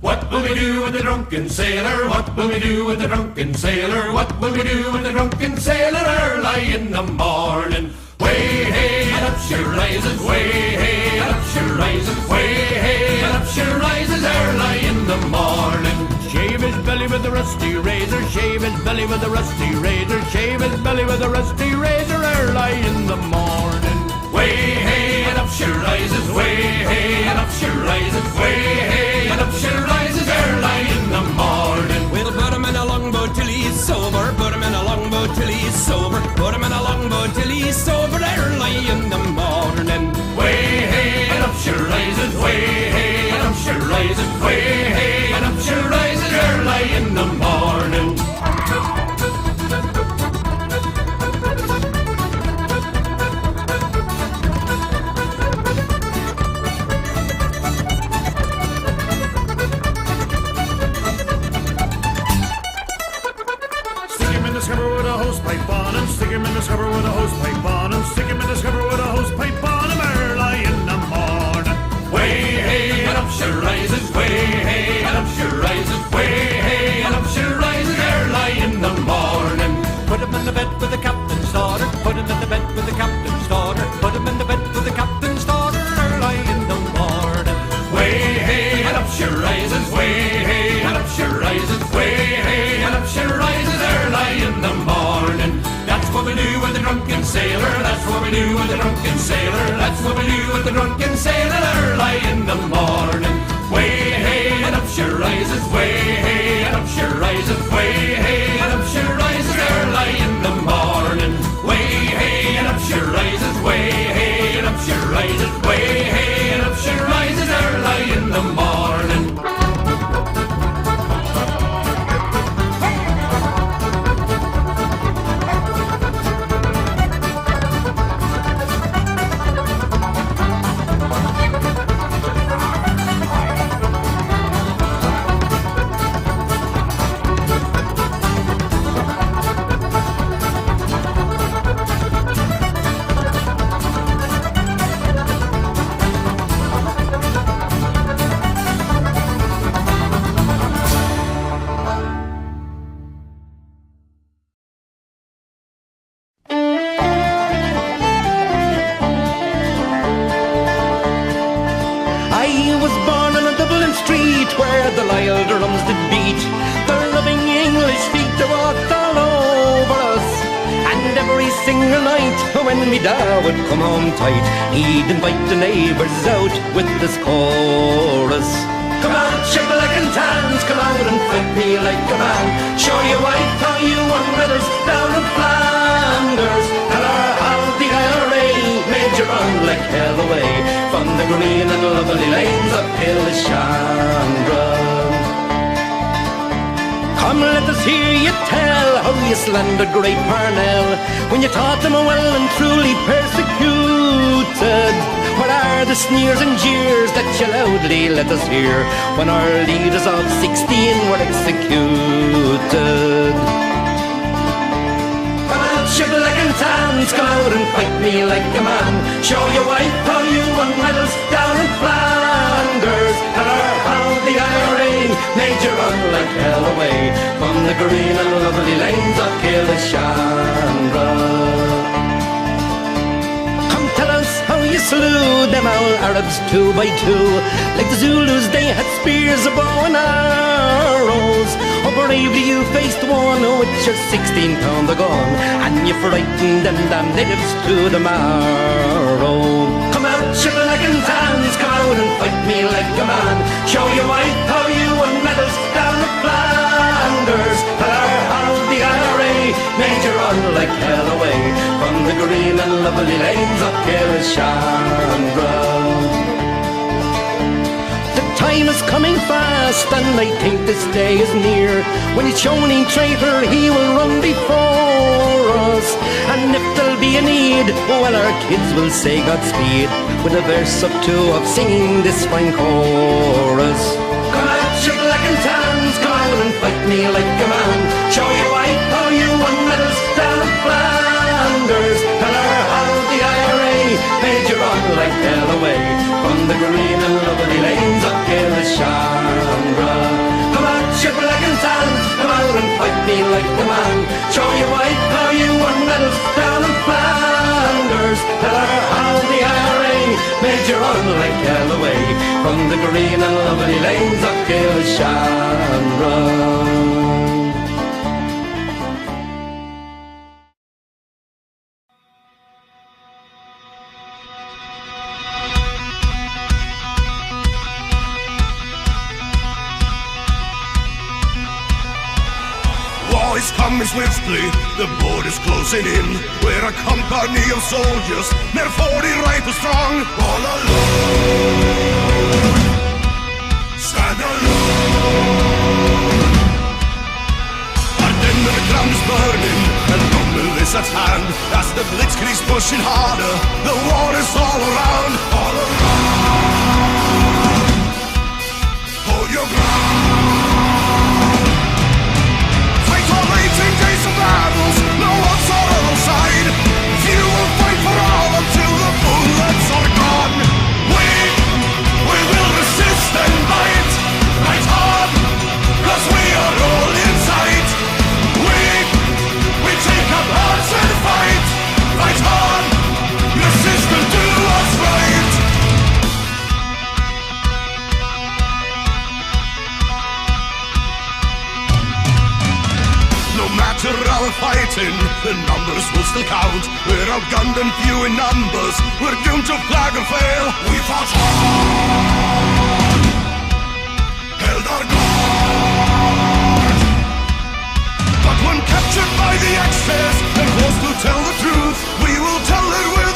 What will we do with the drunken sailor? What will we do with the drunken sailor? What will we do with the drunken sailor early in the morning? Way hey and up she rises, way hey and up she rises, way hey and up she rises early in the morning. Shave his belly with a rusty razor, shave his belly with a rusty razor, shave his belly with a rusty razor early in the morning. Way hey and up she rises, way hey and up she rises, way hey and up she rises early in the morning. We'll put him in a longboat till he's sober, put him in a longboat till he's sober, put him in a longboat till he's sober early in the morning. Way hey and up she rises, way hey and up she rises, way hey and up she rises early in the morning. Stick him in the scupper with a hosepipe on him, stick him in the scupper with a hosepipe on him, stick him in the scupper with a hosepipe on him early in the morning. Way hey and up she rises, way hey and up she rises, way hey and up she rises early in the morning. Put him in the bed with the captain's daughter, put him in the bed with the captain's daughter, put him in the bed with the captain's daughter early in the morning. Way hey and up she rises, way hey and up she rises, way hey and up she rises early in the morning. That's what we do with the drunken sailor, that's what we do with the drunken sailor, that's what we do with the drunken sailor early in the morning. Way hey and up she rises, way hey and up she rises, way hey and up she rises early in the morning. Way hey and up she rises, way hey and up she rises, way hey and up she rises early in the morning. I was born on a Dublin street where the Lyle drums did beat. The loving English feet they walked all over us. And every single night when me da would come home tight, he'd invite the neighbours out with this chorus. Come on, shibboleth and tans, come out and fight me like a man. Show your wife how you won medals down in Flanders. Tell her how the IRA made you run like hell away from the green and lovely lanes of Killishandra. Come, let us hear you tell how you slandered great Parnell when you taught them well and truly persecuted. What are the sneers and jeers that you loudly let us hear when our leaders of 16 were executed? Come out, shibboleth and tans, come out and fight me like a man. Show your wife how you won medals down in Flanders. Tell her how the IRA made you run like hell away from the green and lovely lanes of Killishandra. Tell us how you slew them all Arabs 2 by 2. Like the Zulus they had spears, a bow and arrows. Oh bravely you faced one with your 16-pound gun, and you frightened them damn natives to the marrow. Come out, shibboleth and tans, come out and fight me like a man. Show your wife how you won medals down in Flanders. Tell her how the IRA made you run like hell away from the green and lovely lanes of Killishandra. The time is coming fast, and I think this day is near, when each Shonin traitor he will run before us. And if there'll be a need, well our kids will say Godspeed with a verse or two of singing this fine chorus. Come out, shibboleth and tans, come out and fight me like a man. Show your wife how you won medals down in Flanders. Tell her how the IRA made you run like hell away from the green and lovely lanes of Killishandra. feel like a man. Show your wife how you won medals down in Flanders. Tell her how the IRA made you run like hell away from the green and lovely lanes of Kilshannon. Is coming swiftly, the border's closing in. We're a company of soldiers, near 40 rifles strong. All alone, stand alone. Our den the ground is burning, and rumble is at hand. As the blitzkrieg's pushing harder, the war is all around. All around, hold your ground. Days of battles, no one's on our side. You will fight for all until the bullets are gone. We will resist and fight, fight hard, 'cause we are all inside. We take up arms and fight, fight hard, resist and do what's right. No matter our fighting, the numbers will still count. We're outgunned and few in numbers, we're doomed to flag and fail. We fought hard, held our ground, but when captured by the Axis and forced to tell the truth, we will tell it with